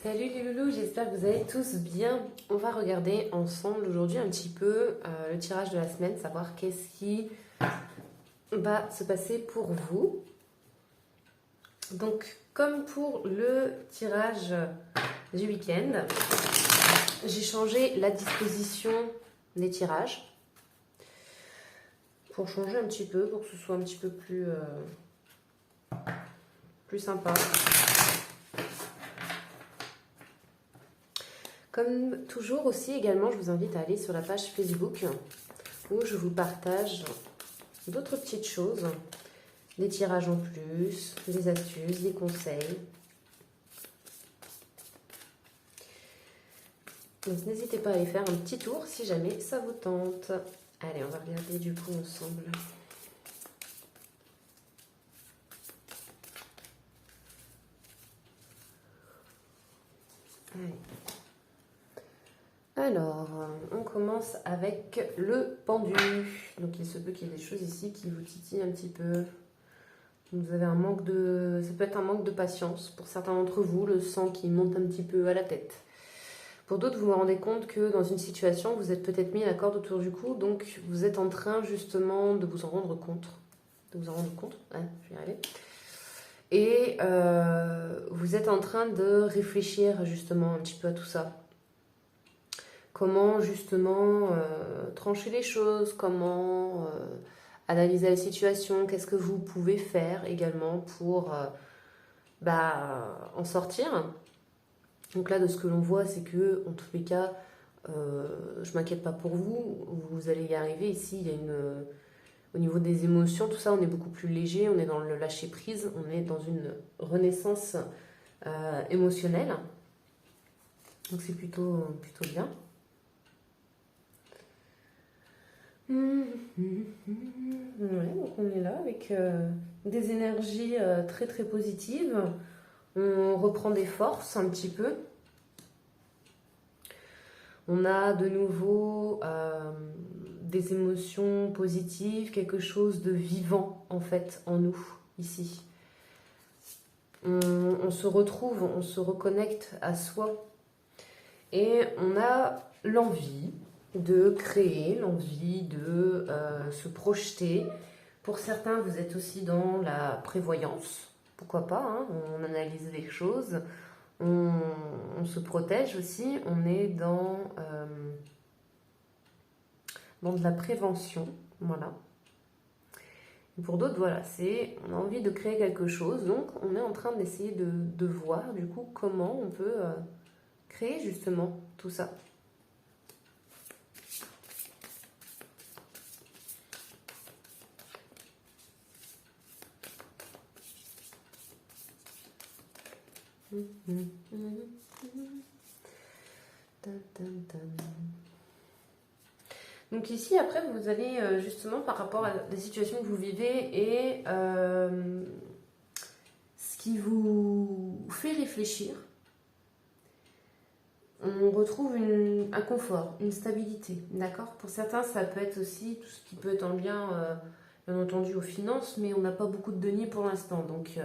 Salut les loulous, j'espère que vous allez tous bien. On va regarder ensemble aujourd'hui un petit peu le tirage de la semaine, savoir qu'est-ce qui va se passer pour vous. Donc, comme pour le tirage du week-end, j'ai changé la disposition des tirages pour changer un petit peu, pour que ce soit un petit peu plus sympa. Comme toujours aussi également, je vous invite à aller sur la page Facebook où je vous partage d'autres petites choses, des tirages en plus, des astuces, des conseils. Donc n'hésitez pas à aller faire un petit tour si jamais ça vous tente. Allez, on va regarder du coup ensemble. Allez. Alors, on commence avec le pendu. Donc, il se peut qu'il y ait des choses ici qui vous titillent un petit peu. Vous avez un manque de... Ça peut être un manque de patience. Pour certains d'entre vous, le sang qui monte un petit peu à la tête. Pour d'autres, vous vous rendez compte que dans une situation, vous êtes peut-être mis la corde autour du cou. Donc, vous êtes en train justement de vous en rendre compte. Ouais, je vais y arriver. Et vous êtes en train de réfléchir justement un petit peu à tout ça. Comment justement trancher les choses, comment analyser la situation, qu'est-ce que vous pouvez faire également pour en sortir. Donc là, de ce que l'on voit, c'est que en tous les cas, je m'inquiète pas pour vous, vous allez y arriver. Ici, il y a au niveau des émotions, tout ça, on est beaucoup plus léger, on est dans le lâcher prise, on est dans une renaissance émotionnelle. Donc c'est plutôt bien. Ouais, donc on est là avec des énergies très très positives. On reprend des forces un petit peu. On a de nouveau des émotions positives, quelque chose de vivant en fait en nous ici. On se retrouve, on se reconnecte à soi et on a l'envie de créer, l'envie de se projeter. Pour certains, vous êtes aussi dans la prévoyance, pourquoi pas, hein, on analyse les choses, on se protège aussi, on est dans de la prévention, voilà. Et pour d'autres, voilà, on a envie de créer quelque chose, donc on est en train d'essayer de voir du coup comment on peut créer justement tout ça. Donc ici, après, vous allez justement par rapport à des situations que vous vivez et ce qui vous fait réfléchir, on retrouve un confort, une stabilité, d'accord? Pour certains, ça peut être aussi tout ce qui peut être en lien, bien entendu, aux finances, mais on n'a pas beaucoup de deniers pour l'instant, donc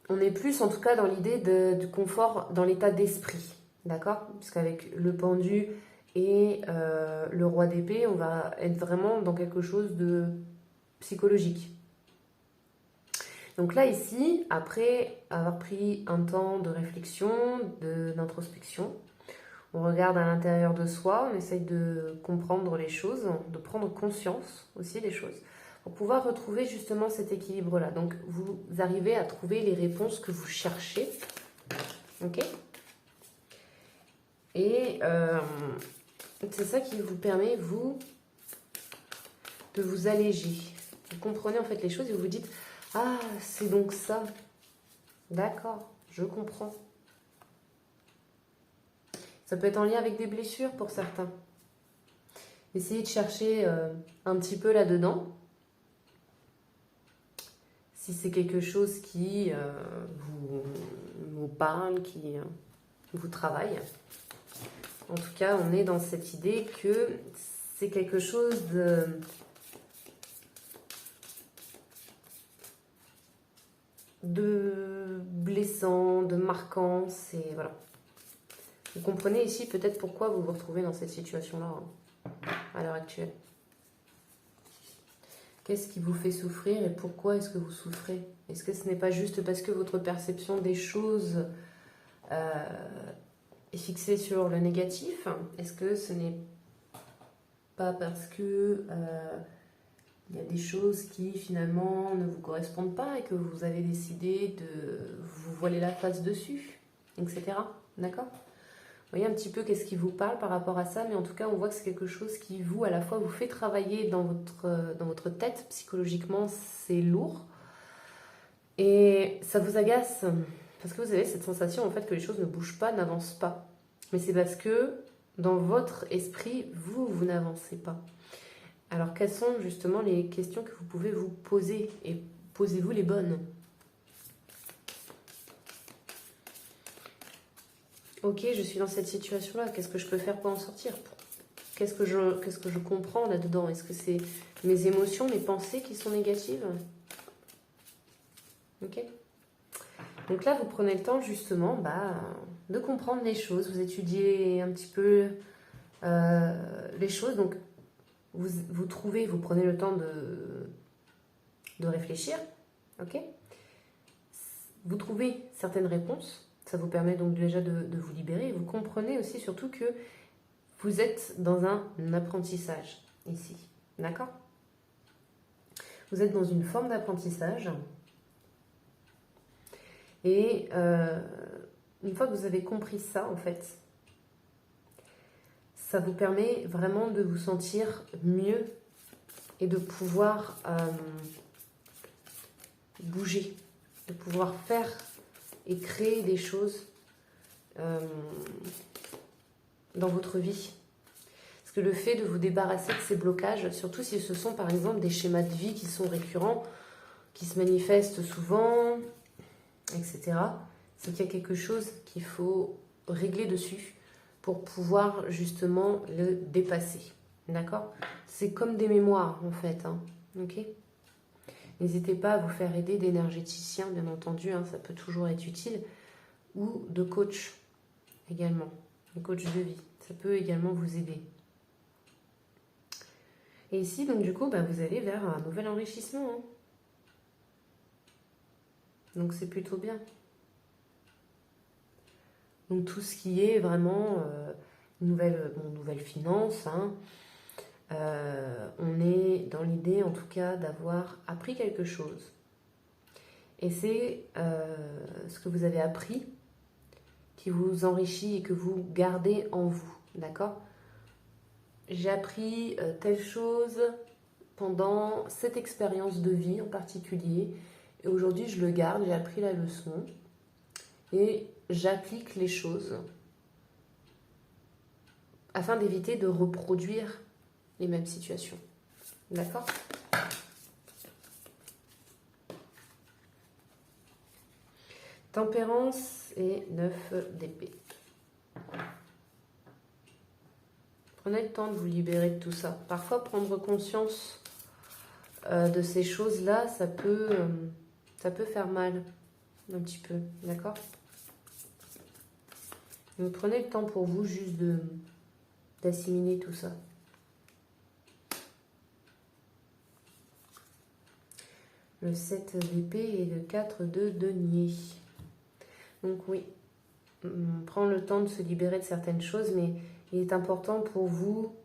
on est plus en tout cas dans l'idée du confort dans l'état d'esprit, d'accord? Puisqu'avec le pendu et le roi d'épée, on va être vraiment dans quelque chose de psychologique. Donc là, ici, après avoir pris un temps de réflexion, d'introspection, on regarde à l'intérieur de soi, on essaye de comprendre les choses, de prendre conscience aussi des choses, pour pouvoir retrouver justement cet équilibre-là. Donc, vous arrivez à trouver les réponses que vous cherchez, ok? Et c'est ça qui vous permet, vous, de vous alléger. Vous comprenez en fait les choses et vous vous dites « Ah, c'est donc ça. D'accord, je comprends. » Ça peut être en lien avec des blessures pour certains. Essayez de chercher un petit peu là-dedans. Si c'est quelque chose qui vous parle, qui vous travaille. En tout cas, on est dans cette idée que c'est quelque chose de blessant, de marquant. C'est voilà. Vous comprenez ici peut-être pourquoi vous vous retrouvez dans cette situation-là à l'heure actuelle. Qu'est-ce qui vous fait souffrir et pourquoi est-ce que vous souffrez? Est-ce que ce n'est pas juste parce que votre perception des choses est fixée sur le négatif? Est-ce que ce n'est pas parce que il y a des choses qui finalement ne vous correspondent pas et que vous avez décidé de vous voiler la face dessus, etc. D'accord? Vous voyez un petit peu qu'est-ce qui vous parle par rapport à ça, mais en tout cas, on voit que c'est quelque chose qui, vous, à la fois, vous fait travailler dans votre tête. Psychologiquement, c'est lourd. Et ça vous agace, parce que vous avez cette sensation, en fait, que les choses ne bougent pas, n'avancent pas. Mais c'est parce que, dans votre esprit, vous n'avancez pas. Alors, quelles sont, justement, les questions que vous pouvez vous poser? Et posez-vous les bonnes. Ok, je suis dans cette situation-là, qu'est-ce que je peux faire pour en sortir? Qu'est-ce que je comprends là-dedans? Est-ce que c'est mes émotions, mes pensées qui sont négatives? Ok. Donc là, vous prenez le temps justement de comprendre les choses, vous étudiez un petit peu les choses, donc vous prenez le temps de réfléchir, ok? Vous trouvez certaines réponses. Ça vous permet donc déjà de vous libérer. Et vous comprenez aussi surtout que vous êtes dans un apprentissage ici. D'accord? Vous êtes dans une forme d'apprentissage. Et une fois que vous avez compris ça, en fait, ça vous permet vraiment de vous sentir mieux et de pouvoir bouger, de pouvoir faire et créer des choses dans votre vie. Parce que le fait de vous débarrasser de ces blocages, surtout si ce sont par exemple des schémas de vie qui sont récurrents, qui se manifestent souvent, etc., c'est qu'il y a quelque chose qu'il faut régler dessus pour pouvoir justement le dépasser. D'accord? C'est comme des mémoires en fait. Ok? N'hésitez pas à vous faire aider d'énergéticiens, bien entendu, ça peut toujours être utile, ou de coach également, de coach de vie. Ça peut également vous aider. Et ici, donc du coup, vous allez vers un nouvel enrichissement. Donc c'est plutôt bien. Donc tout ce qui est vraiment nouvelle finance, on est dans l'idée en tout cas d'avoir appris quelque chose. Et c'est ce que vous avez appris qui vous enrichit et que vous gardez en vous. D'accord? J'ai appris telle chose pendant cette expérience de vie en particulier. Et aujourd'hui, je le garde, j'ai appris la leçon. Et j'applique les choses afin d'éviter de reproduire les mêmes situations. D'accord? Tempérance et 9 d'épée. Prenez le temps de vous libérer de tout ça. Parfois, prendre conscience de ces choses-là, ça peut faire mal un petit peu. D'accord? Donc, prenez le temps pour vous juste d'assimiler tout ça. Le 7 d'épée et le 4 de denier. Donc oui, prendre le temps de se libérer de certaines choses, mais il est important pour vous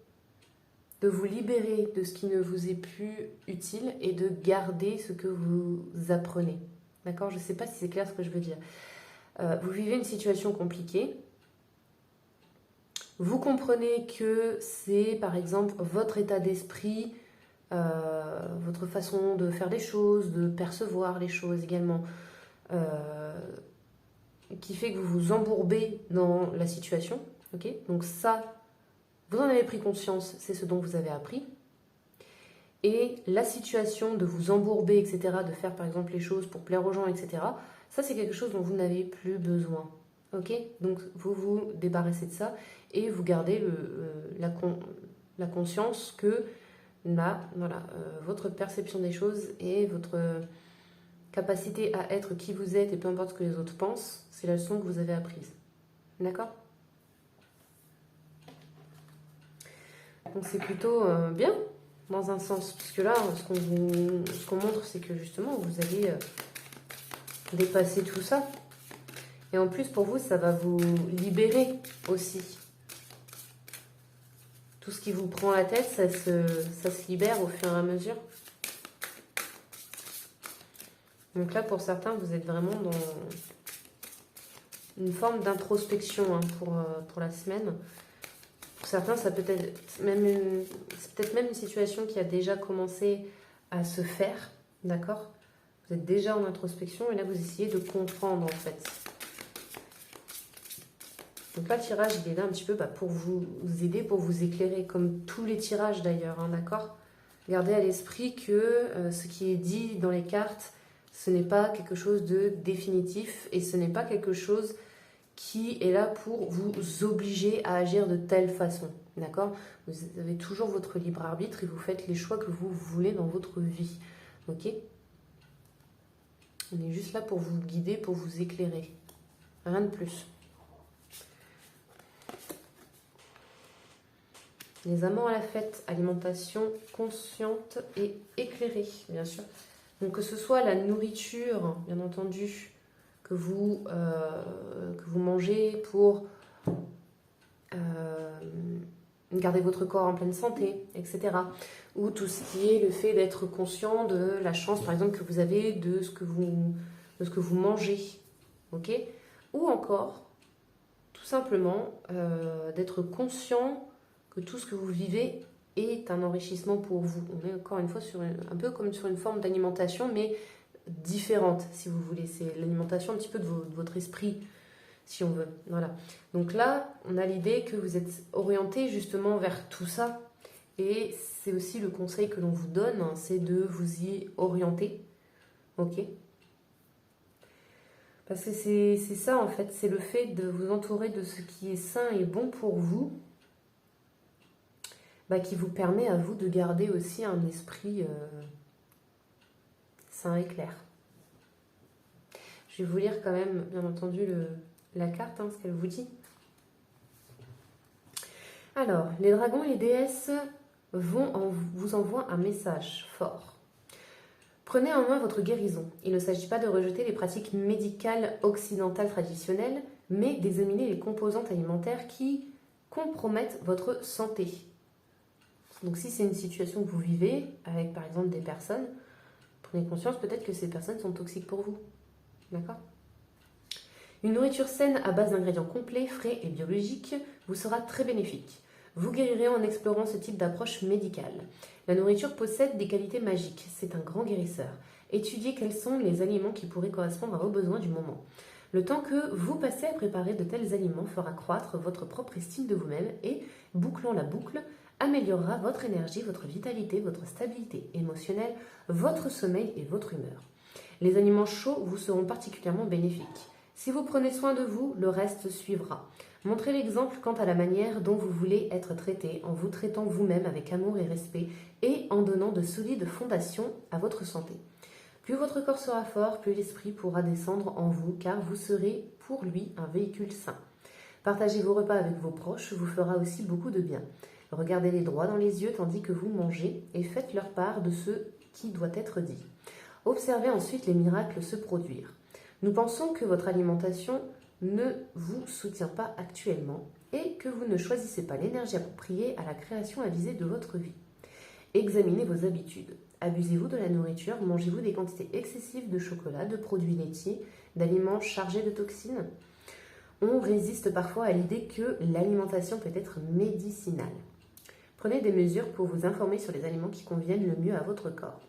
de vous libérer de ce qui ne vous est plus utile et de garder ce que vous apprenez. D'accord? Je ne sais pas si c'est clair ce que je veux dire. Vous vivez une situation compliquée. Vous comprenez que c'est, par exemple, votre état d'esprit, votre façon de faire des choses, de percevoir les choses également, qui fait que vous vous embourbez dans la situation. Okay? Donc ça, vous en avez pris conscience, c'est ce dont vous avez appris. Et la situation de vous embourber, etc., de faire par exemple les choses pour plaire aux gens, etc., ça c'est quelque chose dont vous n'avez plus besoin. Ok? Donc vous vous débarrassez de ça et vous gardez la conscience que là, voilà, votre perception des choses et votre capacité à être qui vous êtes et peu importe ce que les autres pensent, c'est la leçon que vous avez apprise. D'accord? Donc c'est plutôt bien, dans un sens. Parce que là, ce qu'on montre, c'est que justement, vous allez dépasser tout ça. Et en plus, pour vous, ça va vous libérer aussi. Tout ce qui vous prend la tête, ça se libère au fur et à mesure. Donc là, pour certains, vous êtes vraiment dans une forme d'introspection hein, pour la semaine. Pour certains, ça peut être même c'est peut-être même une situation qui a déjà commencé à se faire, d'accord? Vous êtes déjà en introspection et là, vous essayez de comprendre en fait. Donc là, le tirage, il est là un petit peu pour vous aider, pour vous éclairer, comme tous les tirages d'ailleurs, hein, d'accord? Gardez à l'esprit que ce qui est dit dans les cartes, ce n'est pas quelque chose de définitif et ce n'est pas quelque chose qui est là pour vous obliger à agir de telle façon, d'accord? Vous avez toujours votre libre arbitre et vous faites les choix que vous voulez dans votre vie, ok? On est juste là pour vous guider, pour vous éclairer, rien de plus. Les amants à la fête, alimentation consciente et éclairée, bien sûr. Donc que ce soit la nourriture, bien entendu, que vous mangez pour garder votre corps en pleine santé, etc. Ou tout ce qui est le fait d'être conscient de la chance, par exemple, que vous avez de ce que vous mangez, ok? Ou encore, tout simplement, d'être conscient que tout ce que vous vivez est un enrichissement pour vous. On est encore une fois un peu comme sur une forme d'alimentation, mais différente, si vous voulez. C'est l'alimentation un petit peu de votre esprit, si on veut. Voilà. Donc là, on a l'idée que vous êtes orienté justement vers tout ça. Et c'est aussi le conseil que l'on vous donne, hein, c'est de vous y orienter. Ok? Parce que c'est ça, en fait. C'est le fait de vous entourer de ce qui est sain et bon pour vous, qui vous permet à vous de garder aussi un esprit sain et clair. Je vais vous lire quand même, bien entendu, la carte, hein, ce qu'elle vous dit. Alors, les dragons et les déesses vous envoient un message fort. Prenez en main votre guérison. Il ne s'agit pas de rejeter les pratiques médicales occidentales traditionnelles, mais d'examiner les composantes alimentaires qui compromettent votre santé. Donc si c'est une situation que vous vivez avec par exemple des personnes, prenez conscience peut-être que ces personnes sont toxiques pour vous. D'accord? Une nourriture saine à base d'ingrédients complets, frais et biologiques vous sera très bénéfique. Vous guérirez en explorant ce type d'approche médicale. La nourriture possède des qualités magiques, c'est un grand guérisseur. Étudiez quels sont les aliments qui pourraient correspondre à vos besoins du moment. Le temps que vous passez à préparer de tels aliments fera croître votre propre estime de vous-même et, bouclant la boucle, améliorera votre énergie, votre vitalité, votre stabilité émotionnelle, votre sommeil et votre humeur. Les aliments chauds vous seront particulièrement bénéfiques. Si vous prenez soin de vous, le reste suivra. Montrez l'exemple quant à la manière dont vous voulez être traité, en vous traitant vous-même avec amour et respect et en donnant de solides fondations à votre santé. Plus votre corps sera fort, plus l'esprit pourra descendre en vous, car vous serez pour lui un véhicule sain. Partager vos repas avec vos proches vous fera aussi beaucoup de bien. Regardez-les droit dans les yeux tandis que vous mangez et faites leur part de ce qui doit être dit. Observez ensuite les miracles se produire. Nous pensons que votre alimentation ne vous soutient pas actuellement et que vous ne choisissez pas l'énergie appropriée à la création avisée de votre vie. Examinez vos habitudes. Abusez-vous de la nourriture? Mangez-vous des quantités excessives de chocolat, de produits laitiers, d'aliments chargés de toxines? On résiste parfois à l'idée que l'alimentation peut être médicinale. Prenez des mesures pour vous informer sur les aliments qui conviennent le mieux à votre corps.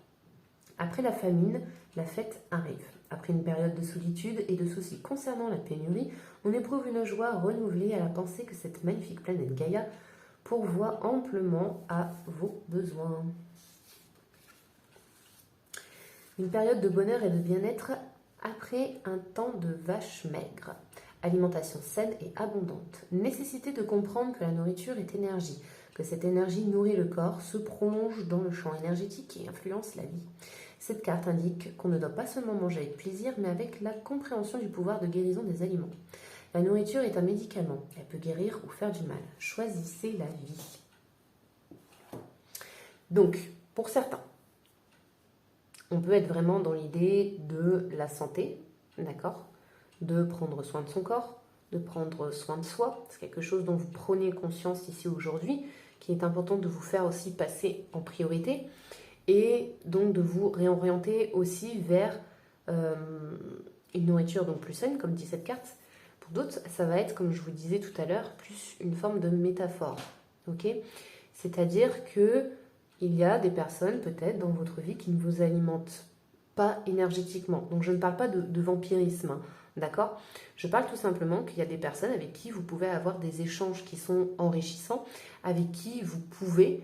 Après la famine, la fête arrive. Après une période de solitude et de soucis concernant la pénurie, on éprouve une joie renouvelée à la pensée que cette magnifique planète Gaïa pourvoit amplement à vos besoins. Une période de bonheur et de bien-être après un temps de vache maigre. Alimentation saine et abondante. Nécessité de comprendre que la nourriture est énergie, que cette énergie nourrit le corps, se prolonge dans le champ énergétique et influence la vie. Cette carte indique qu'on ne doit pas seulement manger avec plaisir, mais avec la compréhension du pouvoir de guérison des aliments. La nourriture est un médicament. Elle peut guérir ou faire du mal. Choisissez la vie. Donc, pour certains, on peut être vraiment dans l'idée de la santé, d'accord? De prendre soin de son corps, de prendre soin de soi. C'est quelque chose dont vous prenez conscience ici aujourd'hui, qui est important de vous faire aussi passer en priorité. Et donc de vous réorienter aussi vers une nourriture donc plus saine, comme dit cette carte. Pour d'autres, ça va être, comme je vous disais tout à l'heure, plus une forme de métaphore. Ok? C'est-à-dire que il y a des personnes peut-être dans votre vie qui ne vous alimentent pas énergétiquement. Donc je ne parle pas de vampirisme, hein, d'accord? Je parle tout simplement qu'il y a des personnes avec qui vous pouvez avoir des échanges qui sont enrichissants, avec qui vous pouvez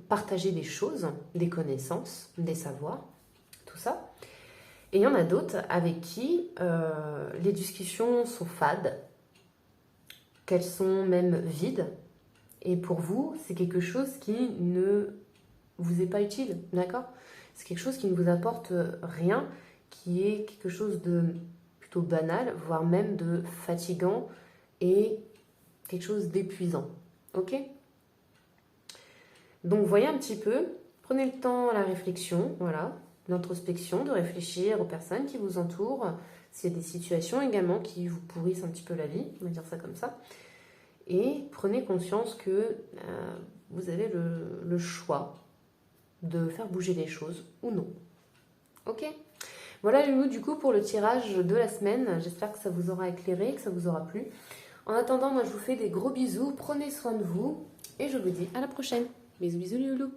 partager des choses, des connaissances, des savoirs, tout ça. Et il y en a d'autres avec qui les discussions sont fades, qu'elles sont même vides. Et pour vous, c'est quelque chose qui ne vous est pas utile, d'accord? C'est quelque chose qui ne vous apporte rien, qui est quelque chose de plutôt banal, voire même de fatigant et quelque chose d'épuisant, ok? Donc voyez un petit peu, prenez le temps à la réflexion, voilà, l'introspection, de réfléchir aux personnes qui vous entourent, s'il y a des situations également qui vous pourrissent un petit peu la vie, on va dire ça comme ça. Et prenez conscience que vous avez le choix de faire bouger les choses ou non. Ok? Voilà les loups du coup pour le tirage de la semaine. J'espère que ça vous aura éclairé, que ça vous aura plu. En attendant, moi je vous fais des gros bisous. Prenez soin de vous et je vous dis à la prochaine. Bisous bisous les loulous.